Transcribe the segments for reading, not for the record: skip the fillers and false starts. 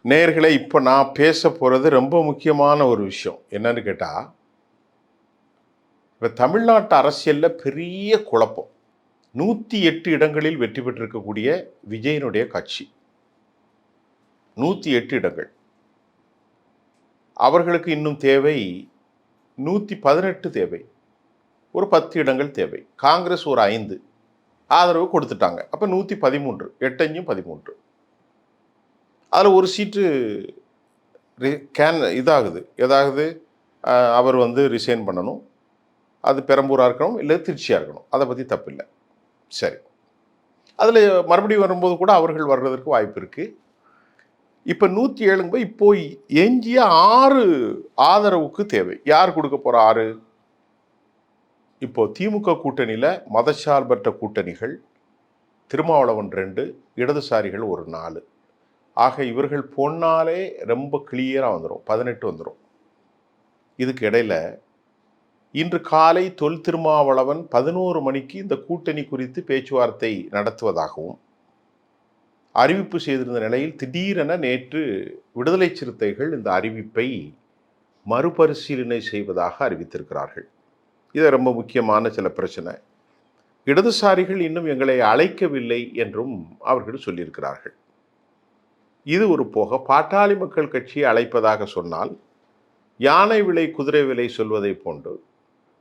நேயர்களே, இப்போ நான் பேச போகிறது ரொம்ப முக்கியமான ஒரு விஷயம். என்னன்னு கேட்டால், இப்போ தமிழ்நாட்டு அரசியலில் பெரிய குழப்பம். 108 இடங்களில் வெற்றி பெற்றிருக்கக்கூடிய விஜயனுடைய கட்சி. 108 இடங்கள். அவர்களுக்கு இன்னும் தேவை 118 தேவை. ஒரு 10 இடங்கள் தேவை. காங்கிரஸ் ஒரு 5 ஆதரவு கொடுத்துட்டாங்க. அப்போ 113, 8 13. அதில் ஒரு சீட்டு இதாகுது. ஏதாவது அவர் ரிசைன் பண்ணணும். அது பெரம்பூராக இருக்கணும், இல்லை திருச்சியாக இருக்கணும். அதை பற்றி தப்பில்லை. சரி, அதில் மறுபடியும் வரும்போது கூட அவர்கள் வர்றதற்கு வாய்ப்பு இருக்குது. இப்போ 107 இப்போ எஞ்சிய 6 ஆதரவுக்கு தேவை. யார் கொடுக்க போகிற 6? இப்போ திமுக கூட்டணியில் மதச்சார்பற்ற கூட்டணிகள், திருமாவளவன் 2, இடதுசாரிகள் ஒரு 4. ஆக இவர்கள் போனாலே ரொம்ப கிளியராக வந்துடும், 18 வந்துடும். இதுக்கு இடையில இன்று காலை தொல் திருமாவளவன் 11 மணிக்கு இந்த கூட்டணி குறித்து பேச்சுவார்த்தை நடத்துவதாகவும் அறிவிப்பு செய்திருந்த நிலையில் திடீரென நேற்று விடுதலை சிறுத்தைகள் இந்த அறிவிப்பை மறுபரிசீலனை செய்வதாக அறிவித்திருக்கிறார்கள். இது ரொம்ப முக்கியமான சில பிரச்சனை. இடதுசாரிகள் இன்னும் எங்களை அழைக்கவில்லை என்றும் அவர்கள் சொல்லியிருக்கிறார்கள். இது ஒரு போக, பாட்டாளி மக்கள் கட்சியை அழைப்பதாக சொன்னால் யானை விலை குதிரை விலை சொல்வதை போன்று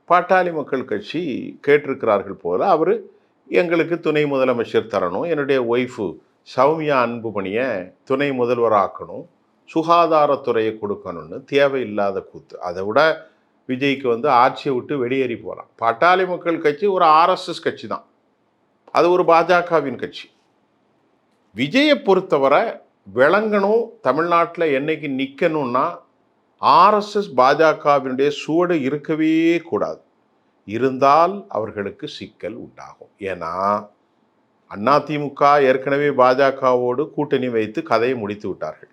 பாட்டாளி மக்கள் கட்சி கேட்டிருக்கிறார்கள் போல, அவர் எங்களுக்கு துணை முதலமைச்சர் தரணும், என்னுடைய ஒய்ஃபு சௌமியா அன்புமணியை துணை முதல்வராக்கணும், சுகாதாரத்துறையை கொடுக்கணும்னு தேவையில்லாத கூத்து. அதை விட விஜய்க்கு ஆட்சியை விட்டு வெளியேறி போகலாம். பாட்டாளி மக்கள் கட்சி ஒரு ஆர்எஸ்எஸ் கட்சி தான், அது ஒரு பாஜகவின் கட்சி. விஜயை பொறுத்தவரை விளங்கணும், தமிழ்நாட்டில் என்னைக்கு நிற்கணும்னா ஆர்எஸ்எஸ் பாஜகவினுடைய சுவடு இருக்கவே கூடாது. இருந்தால் அவர்களுக்கு சிக்கல் உண்டாகும். ஏன்னா அதிமுக ஏற்கனவே பாஜகவோடு கூட்டணி வைத்து கதையை முடித்து விட்டார்கள்.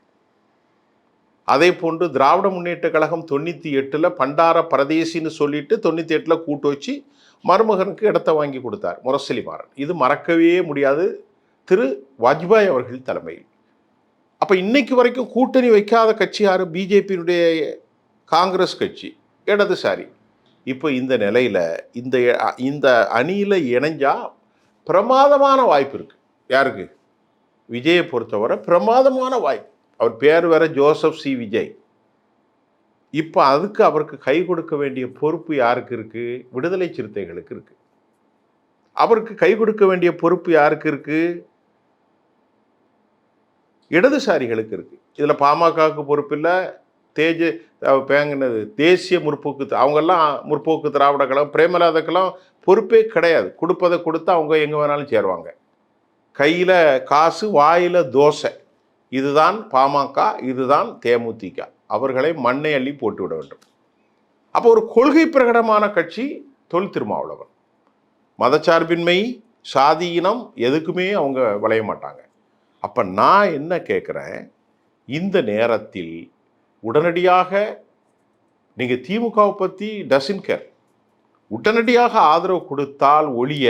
அதே போன்று திராவிட முன்னேற்ற கழகம் 98 பண்டார பரதேசின்னு சொல்லிட்டு 98 கூட்டு வச்சு மருமகனுக்கு இடத்தை வாங்கி கொடுத்தார் முரசொலி மாறன். இது மறக்கவே முடியாது திரு வாஜ்பாய் அவர்கள் தலைமையில். அப்போ இன்னைக்கு வரைக்கும் கூட்டணி வைக்காத கட்சி யார்? பிஜேபியினுடைய காங்கிரஸ் கட்சி, இடதுசாரி. இப்போ இந்த நிலையில் இந்த அணியில் இணைஞ்சா பிரமாதமான வாய்ப்பு இருக்குது. யாருக்கு? விஜயை பொறுத்தவரை பிரமாதமான வாய்ப்பு. அவர் பேர் வேற ஜோசப் சி விஜய். இப்போ அதுக்கு அவருக்கு கை கொடுக்க வேண்டிய பொறுப்பு யாருக்கு இருக்குது? விடுதலை சிறுத்தைகளுக்கு இருக்குது. அவருக்கு கை கொடுக்க வேண்டிய பொறுப்பு யாருக்கு இருக்குது? இடதுசாரிகளுக்கு இருக்குது. இதில் பாமகவுக்கு பொறுப்பு இல்லை, பேங்கினது தேசிய முற்போக்கு, அவங்கெல்லாம் முற்போக்கு திராவிட கழகம், பிரேமலாதக்கெல்லாம் பொறுப்பே கிடையாது. கொடுப்பதை கொடுத்து அவங்க எங்கே வேணாலும் சேருவாங்க. கையில் காசு, வாயில் தோசை. இதுதான் பாமக, இதுதான் தேமுதிக. அவர்களை மண்ணை அள்ளி போட்டு விட வேண்டும். அப்போ ஒரு கொள்கை பிரகடமான கட்சி தொல் திருமாவளவன். மதச்சார்பின்மை, சாதி, இனம் எதுக்குமே அவங்க விளைய மாட்டாங்க. அப்போ நான் என்ன கேட்குறேன், இந்த நேரத்தில் உடனடியாக நீங்கள் திமுகவை பற்றி டசன் கேர், உடனடியாக ஆதரவு கொடுத்தால் ஒழிய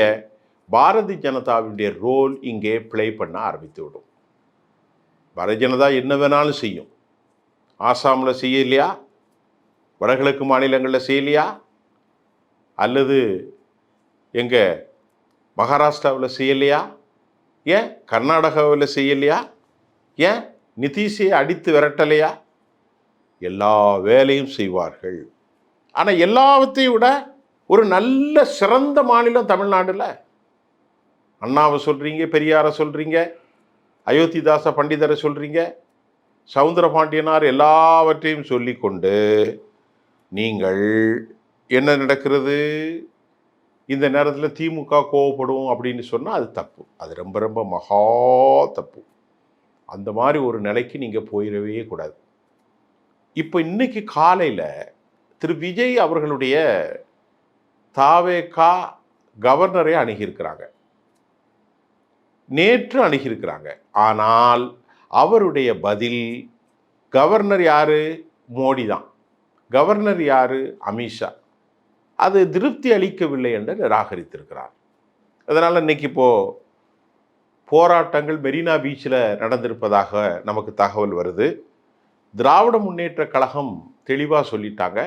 பாரதிய ஜனதாவினுடைய ரோல் இங்கே பிளே பண்ண ஆரம்பித்து விடும். பாரதிய ஜனதா என்ன வேணாலும் செய்யும். ஆசாமில் செய்யலையா? வடகிழக்கு மாநிலங்களில் செய்யலையா? அல்லது எங்கள் மகாராஷ்டிராவில் செய்யலையா? ஏன் கர்நாடகாவில் செய்யலையா? ஏன் நிதிஷை அடித்து விரட்டலையா? எல்லா வேலையும் செய்வார்கள். ஆனால் எல்லாவற்றையும் விட ஒரு நல்ல சிறந்த மாநிலம் தமிழ்நாடுல. அண்ணாவை சொல்கிறீங்க, பெரியாரை சொல்கிறீங்க, அயோத்திதாச பண்டிதரை சொல்கிறீங்க, சவுந்தர பாண்டியனார், எல்லாவற்றையும் சொல்லிக்கொண்டு நீங்கள் என்ன நடக்கிறது? இந்த நேரத்தில் திமுக கோவப்படும் அப்படின்னு சொன்னால் அது தப்பு. அது ரொம்ப ரொம்ப மகா தப்பு. அந்த மாதிரி ஒரு நிலைக்கு நீங்கள் போயிடவே கூடாது. இப்போ இன்னைக்கு காலையில் திரு விஜய் அவர்களுடைய தாவேகா கவர்னரை அணுகியிருக்கிறாங்க, நேற்று அணுகியிருக்கிறாங்க. ஆனால் அவருடைய பதில், கவர்னர் யார்? மோடி தான். கவர்னர் யார்? அமித்ஷா. அது திருப்தி அளிக்கவில்லை என்று நிராகரித்திருக்கிறார். அதனால் இன்னைக்கு இப்போது போராட்டங்கள் மெரினா பீச்சில் நடந்திருப்பதாக நமக்கு தகவல் வருது. திராவிட முன்னேற்ற கழகம் தெளிவாக சொல்லிட்டாங்க,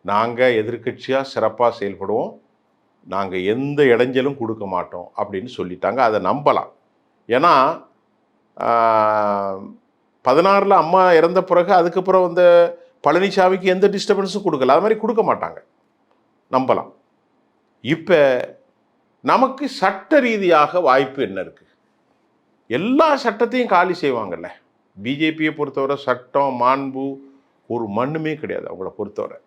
நாங்கள் எதிர்க்கட்சியாக சிறப்பாக செயல்படுவோம், நாங்கள் எந்த இடைஞ்சலும் கொடுக்க மாட்டோம் அப்படின்னு சொல்லிட்டாங்க. அதை நம்பலாம். ஏன்னா 16 அம்மா இறந்த பிறகு அதுக்கப்புறம் வந்து பழனிசாமிக்கு எந்த டிஸ்டர்பன்ஸும் கொடுக்கல, அது மாதிரி கொடுக்க மாட்டாங்க, நம்பலாம். இப்போ நமக்கு சட்ட ரீதியாக வாய்ப்பு என்ன இருக்குது? எல்லா சட்டத்தையும் காலி செய்வாங்கல்ல. பிஜேபியை பொறுத்தவரை சட்டம் மாண்பு ஒரு மண்ணுமே கிடையாது அவங்கள பொறுத்தவரை.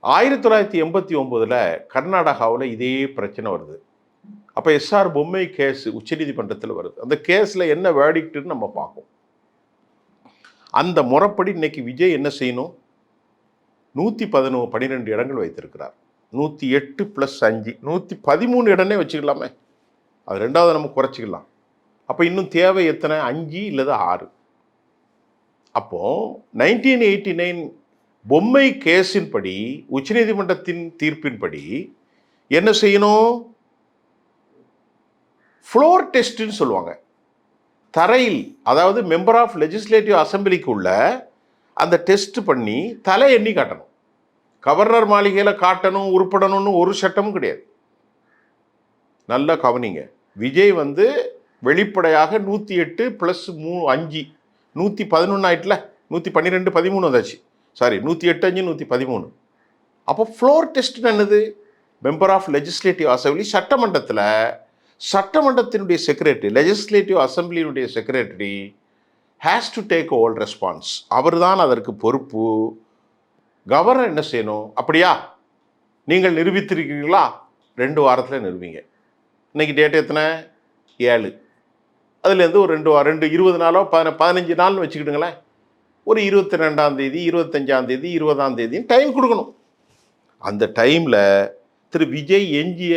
1989 கர்நாடகாவில் இதே பிரச்சனை வருது. அப்போ எஸ்ஆர் பொம்மை கேஸ் உச்சநீதிமன்றத்தில் வருது. அந்த கேஸில் என்ன வேர்டிக்ட்னு நம்ம பார்ப்போம். அந்த முறைப்படி இன்னைக்கு விஜய் என்ன செய்யணும்? 112 இடங்கள் வைத்திருக்கிறார். 108 + 5 113 இடமே வச்சுக்கலாமே. அது ரெண்டாவது நம்ம குறைச்சிக்கலாம். அப்போ இன்னும் தேவை எத்தனை? 5 இல்லது 6. அப்போ 1989 பொம்மை கேஸின் படி, உச்சநீதிமன்றத்தின் தீர்ப்பின்படி என்ன செய்யணும்? ஃப்ளோர் டெஸ்ட்னு சொல்லுவாங்க. தரையில், அதாவது மெம்பர் ஆஃப் லெஜிஸ்லேட்டிவ் அசம்பிளிக்குள்ள அந்த டெஸ்ட் பண்ணி தலை எண்ணி காட்டணும். கவர்னர் மாளிகையில் காட்டணும் உருப்படணும்னு ஒரு சட்டமும் கிடையாது. நல்லா கவனிங்க. விஜய் வந்து வெளிப்படையாக 108 + 5 111 ஆயிட்டுல, 112 13 வந்தாச்சு. சாரி, 108 5 113. அப்போ ஃப்ளோர் டெஸ்ட் என்னது? மெம்பர் ஆஃப் லெஜிஸ்லேட்டிவ் அசம்பிளி, சட்டமன்றத்தினுடைய செக்ரட்டரி, லெஜிஸ்லேட்டிவ் அசம்பிளியினுடைய secretary has to take all response. அவர் தான் அதற்கு பொறுப்பு. கவர்னர் என்ன செய்யணும்? அப்படியா நீங்கள் நிரூபித்திருக்கிறீங்களா? 2 வாரத்தில் நிரூபிங்க. இன்னைக்கு டேட் எத்தனை? 7. அதுலேருந்து ஒரு 20 நாளோ 15 நாள்னு வச்சுக்கிட்டுங்களேன். ஒரு 22ஆம் தேதி 25ஆம் தேதி 20ஆம் தேதின்னு டைம் கொடுக்கணும். அந்த டைமில் திரு விஜய் எஞ்சிய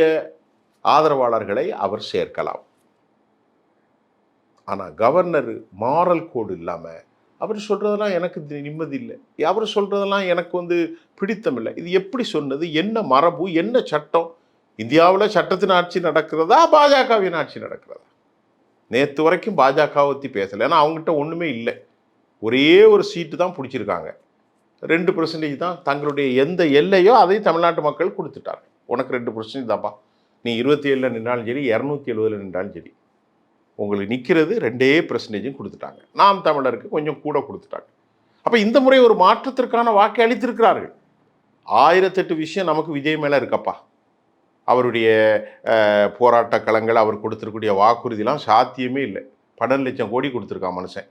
ஆதரவாளர்களை அவர் சேர்க்கலாம். ஆனால் கவர்னர் மாரல் கோடு இல்லாமல் அவர் சொல்கிறதெல்லாம் எனக்கு நிம்மதி இல்லை, அவர் சொல்கிறதெல்லாம் எனக்கு வந்து பிடித்தம் இல்லை. இது எப்படி சொன்னது? என்ன மரபு? என்ன சட்டம்? இந்தியாவில் சட்டத்தின் ஆட்சி நடக்கிறதா பாஜகவின் ஆட்சி நடக்கிறதா? நேற்று வரைக்கும் பாஜகவை பற்றி பேசலை. ஏன்னா அவங்ககிட்ட ஒன்றுமே இல்லை. ஒரே ஒரு சீட்டு தான் பிடிச்சிருக்காங்க. 2% தான் தங்களுடைய எந்த எல்லையோ அதை தமிழ்நாட்டு மக்கள் கொடுத்துட்டாங்க. உனக்கு 2% தான்ப்பா, நீ 27 நின்றாலும் சரி 270 நின்றாலும் சரி, உங்களுக்கு நிற்கிறது 2% கொடுத்துட்டாங்க. நாம் தமிழருக்கு கொஞ்சம் கூட கொடுத்துட்டாங்க. அப்போ இந்த முறை ஒரு மாற்றத்திற்கான வாக்கை அளித்திருக்கிறார்கள். 1008 விஷயம் நமக்கு விஜய் மேலே இருக்கப்பா. அவருடைய போராட்ட களங்கள், அவர் கொடுத்துருக்கூடிய வாக்குறுதிலாம் சாத்தியமே இல்லை. 12 லட்சம் கோடி கொடுத்துருக்கான் மனுஷன்.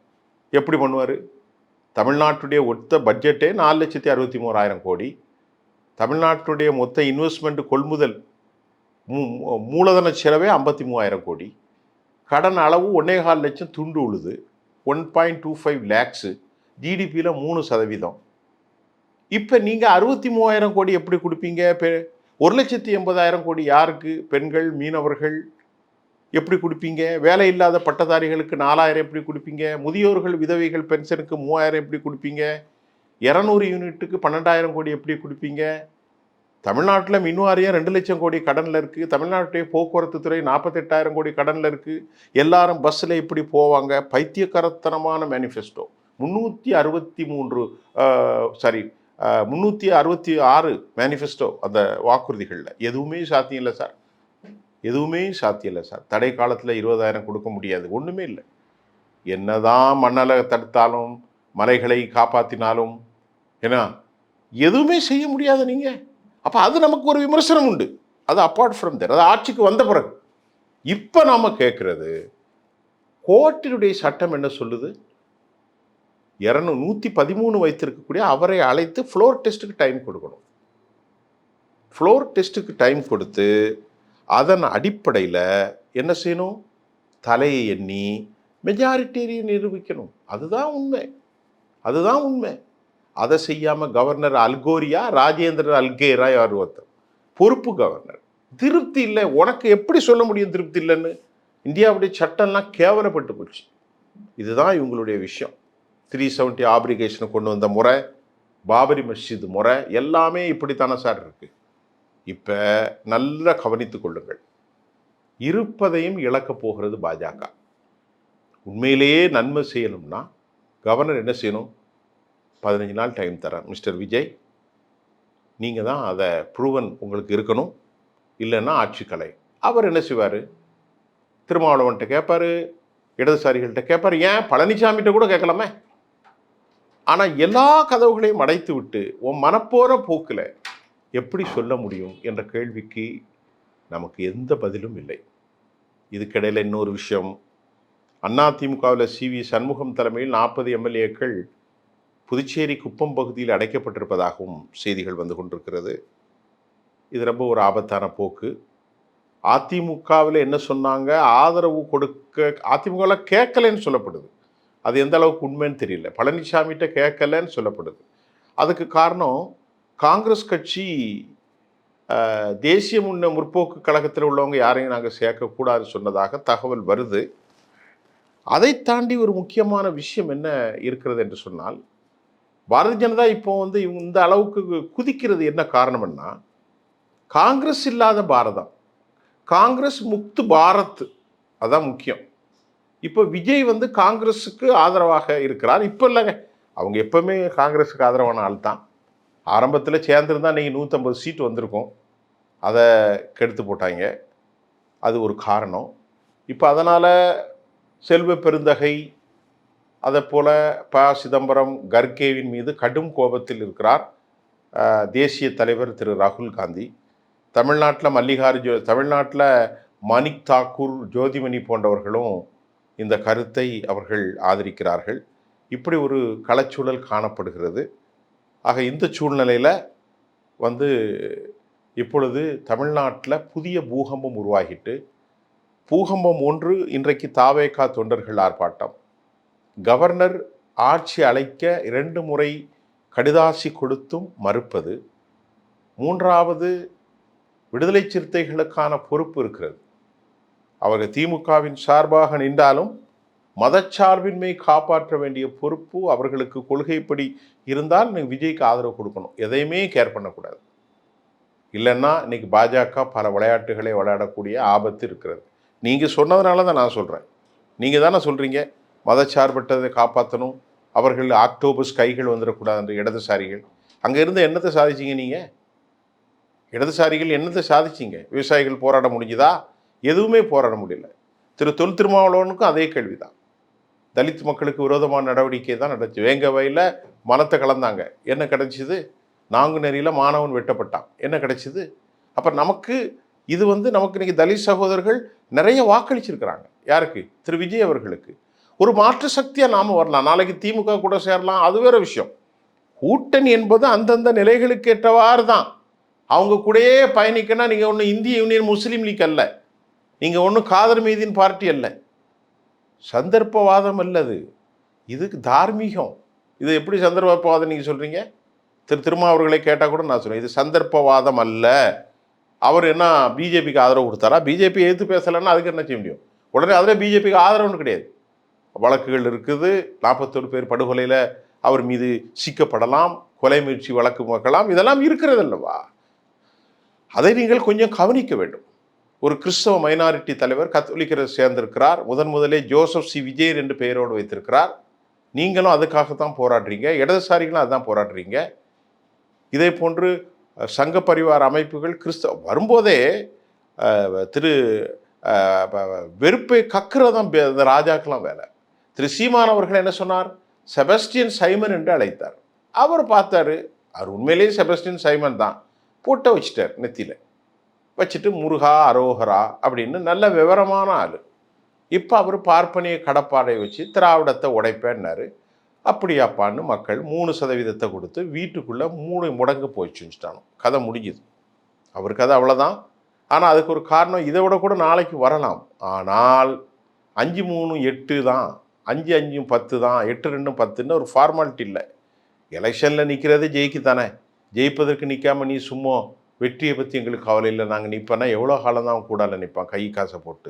எப்படி பண்ணுவார்? தமிழ்நாட்டுடைய ஒத்த பட்ஜெட்டே 4,63,000 கோடி. தமிழ்நாட்டுடைய மொத்த இன்வெஸ்ட்மெண்ட் கொள்முதல் மூலதன செலவே 53,000 கோடி. கடன் அளவு 1.25 லட்சம் துண்டு உழுது, 1.25 lakhs. ஜிடிபியில் 3%. இப்போ நீங்கள் 63,000 கோடி எப்படி கொடுப்பீங்க? 1,80,000 கோடி யாருக்கு? பெண்கள், மீனவர்கள் எப்படி கொடுப்பீங்க? வேலை இல்லாத பட்டதாரிகளுக்கு 4,000 எப்படி கொடுப்பீங்க? முதியோர்கள் விதவைகள் பென்ஷனுக்கு 3,000 எப்படி கொடுப்பீங்க? 200 யூனிட்டுக்கு 12,000 கோடி எப்படி கொடுப்பீங்க? தமிழ்நாட்டில் மின் வாரியம் 2 லட்சம் கோடி கடனில் இருக்குது. தமிழ்நாட்டுடைய போக்குவரத்து துறை 48,000 கோடி கடனில் இருக்குது. எல்லாரும் பஸ்ஸில் எப்படி போவாங்க? பைத்தியக்கரத்தனமான மேனிஃபெஸ்டோ. 366 மேனிஃபெஸ்டோ அந்த வாக்குறுதிகளில் எதுவுமே சாத்தியம் இல்லை சார். எதுவுமே சாத்தியம் இல்லை சார். தடை காலத்தில் 20,000 கொடுக்க முடியாது. ஒன்றுமே இல்லை. என்னதான் மண்ணலை தடுத்தாலும் மலைகளை காப்பாற்றினாலும் ஏன்னா எதுவுமே செய்ய முடியாது நீங்கள். அப்போ அது நமக்கு ஒரு விமர்சனம் உண்டு. அது அப்பார்ட் ஃப்ரம் தேர், அது ஆட்சிக்கு வந்த பிறகு. இப்போ நாம் கேட்குறது, கோர்ட்டினுடைய சட்டம் என்ன சொல்லுது? 113 வைத்திருக்கக்கூடிய அவரை அழைத்து ஃப்ளோர் டெஸ்ட்டுக்கு டைம் கொடுக்கணும். ஃப்ளோர் டெஸ்ட்டுக்கு டைம் கொடுத்து அதன் அடிப்படையில் என்ன செய்யணும்? தலையை எண்ணி மெஜாரிட்டேரியை நிரூபிக்கணும். அதுதான் உண்மை. அதுதான் உண்மை. அதை செய்யாமல் கவர்னர் அல்கோரியா, ராஜேந்திர அல்கேரா யார் ஒருத்தர் பொறுப்பு கவர்னர். திருப்தி இல்லை. உனக்கு எப்படி சொல்ல முடியும் திருப்தி இல்லைன்னு? இந்தியாவுடைய சட்டம்லாம் கேவலப்பட்டு போச்சு. இதுதான் இவங்களுடைய விஷயம். 370 ஆப்ளிகேஷனை கொண்டு வந்த முறை, பாபரி மஸ்ஜித் முறை எல்லாமே இப்படித்தானே சார் இருக்குது. இப்போ நல்லா கவனித்து கொள்ளுங்கள். இருப்பதையும் இழக்கப் போகிறது பாஜக. உண்மையிலேயே நன்மை செய்யணும்னா கவர்னர் என்ன செய்யணும்? 15 நாள் டைம் தரேன் மிஸ்டர் விஜய், நீங்கள் தான் அதை ப்ரூவன் உங்களுக்கு இருக்கணும், இல்லைன்னா ஆட்சி கலை. அவர் என்ன செய்வார்? திருமாவளவன்கிட்ட கேட்பார், இடதுசாரிகள்கிட்ட கேட்பார், ஏன் பழனிசாமிகிட்ட கூட கேட்கலாமே. ஆனால் எல்லா கதவுகளையும் அடைத்து விட்டு உன் மனப்போற போக்கில் எப்படி சொல்ல முடியும் என்ற கேள்விக்கு நமக்கு எந்த பதிலும் இல்லை. இதுக்கிடையில் இன்னொரு விஷயம், அதிமுகவில் சி.வி. சண்முகம் தலைமையில் 40 எம்எல்ஏக்கள் புதுச்சேரி குப்பம் பகுதியில் அடைக்கப்பட்டிருப்பதாகவும் செய்திகள் வந்து கொண்டிருக்கிறது. இது ரொம்ப ஒரு ஆபத்தான போக்கு. அதிமுகவில் என்ன சொன்னாங்க, ஆதரவு கொடுக்க அதிமுகவில் கேட்கலன்னு சொல்லப்படுது. அது எந்த அளவுக்கு உண்மைன்னு தெரியல. பழனிசாமிகிட்ட கேட்கலன்னு சொல்லப்படுது. அதுக்கு காரணம் காங்கிரஸ் கட்சி தேசிய முற்போக்கு கழகத்தில் உள்ளவங்க யாரையும் நாங்கள் சேர்க்கக்கூடாது சொன்னதாக தகவல் வருது. அதை தாண்டி ஒரு முக்கியமான விஷயம் என்ன இருக்கிறது என்று சொன்னால், பாரதிய ஜனதா இப்போ வந்து இந்த அளவுக்கு குதிக்கிறது என்ன காரணம்னா, காங்கிரஸ் இல்லாத பாரதம், காங்கிரஸ் முக்து பாரத், அதான் முக்கியம். இப்போ விஜய் வந்து காங்கிரஸுக்கு ஆதரவாக இருக்கிறார். இப்போ இல்லைங்க, அவங்க எப்பவுமே காங்கிரஸுக்கு ஆதரவான ஆள் தான். ஆரம்பத்தில் சேர்ந்துருந்தா நீங்கள் 150 சீட் வந்திருக்கும், அதை கெடுத்து போட்டாங்க. அது ஒரு காரணம். இப்போ அதனால் செல்வ பெருந்தகை, அதை போல ப. சிதம்பரம், கர்கேவின் மீது கடும் கோபத்தில் இருக்கிறார் தேசிய தலைவர் திரு ராகுல் காந்தி. தமிழ்நாட்டில் தமிழ்நாட்டில் மாணிக் தாக்கூர், ஜோதிமணி போன்றவர்களும் இந்த கருத்தை அவர்கள் ஆதரிக்கிறார்கள். இப்படி ஒரு களச்சூழல் காணப்படுகிறது. ஆக இந்த சூழ்நிலையில் வந்து இப்பொழுது தமிழ்நாட்டில் புதிய பூகம்பம் உருவாகிட்டு, பூகம்பம் 1 இன்றைக்கு தாவேகா தொண்டர்கள் ஆர்ப்பாட்டம், கவர்னர் ஆட்சி அழைக்க 2 முறை கடிதாசி கொடுத்தும் மறுப்பது, 3வது விடுதலை சிறுத்தைகளுக்கான பொறுப்பு இருக்கிறது. அவர்கள் திமுகவின் சார்பாக நின்றாலும் மதச்சார்பின்மை காப்பாற்ற வேண்டிய பொறுப்பு அவர்களுக்கு கொள்கைப்படி இருந்தால் நீங்கள் விஜய்க்கு ஆதரவு கொடுக்கணும். எதையுமே கேர் பண்ணக்கூடாது. இல்லைன்னா இன்னைக்கு பாஜக பல விளையாட்டுகளை விளையாடக்கூடிய ஆபத்து இருக்கிறது. நீங்கள் சொன்னதுனால தான் நான் சொல்கிறேன். நீங்கள் தானே சொல்கிறீங்க மதச்சார்பற்றதை காப்பாற்றணும், அவர்கள் ஆக்டோபஸ் கைகள் வந்துடக்கூடாது என்று இடதுசாரிகள். அங்கே இருந்து என்னத்தை சாதிச்சிங்க? நீங்கள் இடதுசாரிகள் என்னத்தை சாதிச்சிங்க? விவசாயிகள் போராட முடிஞ்சுதா? எதுவுமே போராட முடியல. தொல் திருமாவளவனுக்கும் அதே கேள்வி தான். தலித் மக்களுக்கு விரோதமான நடவடிக்கை தான் நடந்துச்சு. வேங்கவையில் மலத்தை கலந்தாங்க, என்ன கிடைச்சிது? நாங்குநேரியில் மாணவன் வெட்டப்பட்டான், என்ன கிடைச்சிது? அப்போ நமக்கு இது வந்து நமக்கு இன்றைக்கி தலித் சகோதரர்கள் நிறைய வாக்களிச்சிருக்கிறாங்க. யாருக்கு? திரு விஜய் அவர்களுக்கு. ஒரு மாற்று சக்தியாக நாம் வரலாம். நாளைக்கு திமுக கூட சேரலாம், அது வேறு விஷயம். கூட்டணி என்பது அந்தந்த நிலைகளுக்கு ஏற்றவாறு தான். அவங்க கூடயே பயணிக்கன்னா நீங்கள் ஒன்றும் இந்திய யூனியன் முஸ்லீம் லீக் அல்ல, நீங்கள் ஒன்றும் காதர் மீதின் பார்ட்டி அல்ல, சந்தர்ப்பவாதம் அல்லது, இதுக்கு தார்மீகம். இது எப்படி சந்தர்ப்பவாதம் நீங்கள் சொல்கிறீங்க? திருமாவர்களை கேட்டால் கூட நான் சொல்லுவேன், இது சந்தர்ப்பவாதம் அல்ல. அவர் என்ன பிஜேபிக்கு ஆதரவு கொடுத்தாரா? பிஜேபி எதிர்த்து பேசலைன்னா அதுக்கு என்ன செய்ய முடியும்? உடனே அதில் பிஜேபிக்கு ஆதரவுன்னு கிடையாது. வழக்குகள் இருக்குது. 41 பேர் படுகொலையில் அவர் மீது சிக்கப்படலாம், கொலை முயற்சி வழக்கு வைக்கலாம், இதெல்லாம் இருக்கிறது அல்லவா? அதை நீங்கள் கொஞ்சம் கவனிக்க வேண்டும். ஒரு கிறிஸ்தவ மைனாரிட்டி தலைவர் கத்தோலிக்கரை சேர்ந்திருக்கிறார். முதலே ஜோசப் சி விஜய் என்று பெயரோடு வைத்திருக்கிறார். நீங்களும் அதுக்காகத்தான் போராடுறீங்க, இடதுசாரிகளும் அதுதான் போராடுறீங்க. இதே போன்று சங்க பரிவார அமைப்புகள் கிறிஸ்தவ வரும்போதே வெறுப்பை கக்குறதான் இந்த ராஜாக்கெல்லாம் வேலை. திரு சீமான் அவர்கள் என்ன சொன்னார்? செபஸ்டியன் சைமன் என்று அழைத்தார். அவர் பார்த்தாரு, அவர் உண்மையிலேயே செபஸ்டியன் சைமன் தான். போட்ட வச்சுட்டார் நெத்தியில் வச்சுட்டு, முருகா அரோகரா அப்படின்னு நல்ல விவரமான ஆள். இப்போ அவர் பார்ப்பனிய கடப்பாடை வச்சு திராவிடத்தை உடைப்பேன்னாரு. அப்படியாப்பான்னு மக்கள் 3% கொடுத்து வீட்டுக்குள்ளே 3 முடங்கு போய் செஞ்சுட்டானோ. கதை முடிஞ்சுது. அவர் கதை அவ்வளோதான். ஆனால் அதுக்கு ஒரு காரணம், இதை விட கூட நாளைக்கு வரலாம். ஆனால் 5-3-8 தான், 5-5-10 தான், 8-2 10ன்னு ஒரு ஃபார்மாலிட்டி இல்லை. எலெக்ஷனில் நிற்கிறது ஜெயிக்கு தானே. ஜெயிப்பதற்கு நிற்காமல் நீ சும்மா வெற்றியை பற்றி எங்களுக்கு கவலை இல்லை, நாங்கள் நிற்பேன்னா எவ்வளோ காலம் தான் அவன் கூடால நிற்பான் கை காசை போட்டு.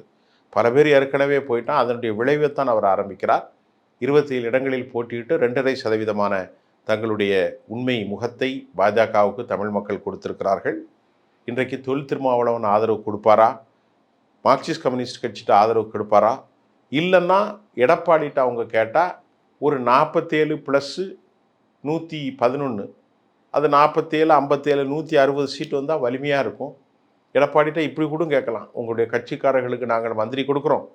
பல பேர் ஏற்கனவே போயிட்டான். அதனுடைய விளைவைத்தான் அவர் ஆரம்பிக்கிறார். 27 இடங்களில் போட்டியிட்டு 2.5% தங்களுடைய உண்மை முகத்தை பாஜகவுக்கு தமிழ் மக்கள் கொடுத்திருக்கிறார்கள். இன்றைக்கு தொல் திருமாவளவன் ஆதரவு கொடுப்பாரா? மார்க்சிஸ்ட் கம்யூனிஸ்ட் கட்சிட்டு ஆதரவு கொடுப்பாரா? இல்லைன்னா எடப்பாடிட்ட அவங்க கேட்டால் ஒரு 47 + 111, அது 47, 57, 160 சீட்டு வந்தால் வலிமையாக இருக்கும். எடப்பாடிட்ட இப்படி கூட கேட்கலாம், உங்களுடைய கட்சிக்காரர்களுக்கு நாங்கள் மந்திரி கொடுக்குறோம்,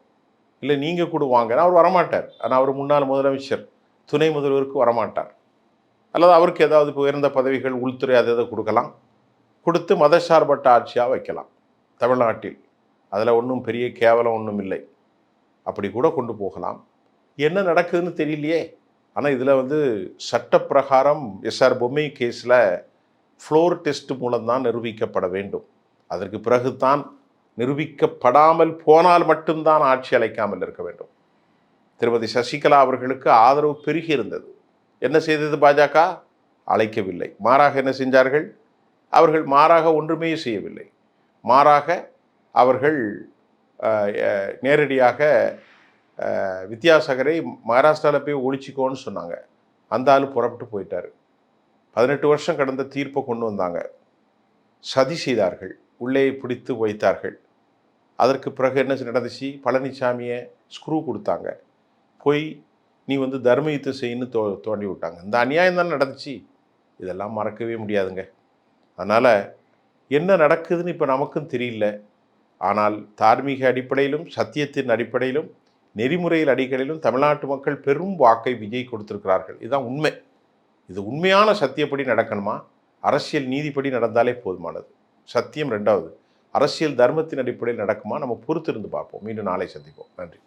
இல்லை நீங்கள் கூட வாங்க. அவர் வரமாட்டார். ஆனால் அவர் முன்னாள் முதலமைச்சர், துணை முதல்வருக்கு வரமாட்டார். அல்லது அவருக்கு ஏதாவது உயர்ந்த பதவிகள், உள்துறை அதை எதை கொடுக்கலாம், கொடுத்து மதசார்பற்ற ஆட்சியாக வைக்கலாம் தமிழ்நாட்டில். அதில் ஒன்றும் பெரிய கேவலம் ஒன்றும் இல்லை. அப்படி கூட கொண்டு போகலாம். என்ன நடக்குதுன்னு தெரியலையே. ஆனால் இதில் சட்டப்பிரகாரம் எஸ்ஆர் பொம்மை கேஸில் ஃப்ளோர் டெஸ்ட் மூலம்தான் நிரூபிக்கப்பட வேண்டும். அதற்கு பிறகுதான் நிரூபிக்கப்படாமல் போனால் மட்டும்தான் ஆட்சி அழைக்காமல் இருக்க வேண்டும். திருமதி சசிகலா அவர்களுக்கு ஆதரவு பெருகி இருந்தது. என்ன செய்தது பாஜக? அழைக்கவில்லை. மாறாக என்ன செஞ்சார்கள்? அவர்கள் மாறாக ஒன்றுமே செய்யவில்லை. மாறாக அவர்கள் நேரடியாக வித்யாசாகரை மகாராஷ்டிராவில் போய் ஒழிச்சிக்கோன்னு சொன்னாங்க. அந்த ஆள் புறப்பட்டு போயிட்டார். 18 வருஷம் கடந்த தீர்ப்பை கொண்டு வந்தாங்க. சதி செய்தார்கள், உள்ளே பிடித்து வைத்தார்கள். அதற்கு பிறகு என்ன நடந்துச்சு? பழனிசாமியை ஸ்க்ரூ கொடுத்தாங்க. போய் நீ தர்ம யுத்தம் செய்யணும்னு தோண்டி விட்டாங்க. இந்த அநியாயம் தான் நடந்துச்சு. இதெல்லாம் மறக்கவே முடியாதுங்க. அதனால் என்ன நடக்குதுன்னு இப்போ நமக்கும் தெரியல. ஆனால் தார்மீக அடிப்படையிலும், சத்தியத்தின் அடிப்படையிலும், நெறிமுறையில் அடிப்படையிலும் தமிழ்நாட்டு மக்கள் பெரும் வாக்கை விஜய் கொடுத்திருக்கிறார்கள். இதுதான் உண்மை. இது உண்மையான சத்தியப்படி நடக்கணுமா? அரசியல் நீதிப்படி நடந்தாலே போதுமானது. சத்தியம் 2வது. அரசியல் தர்மத்தின் அடிப்படையில் நடக்குமா? நம்ம பொறுத்திருந்து பார்ப்போம். மீண்டும் நாளை சந்திப்போம். நன்றி.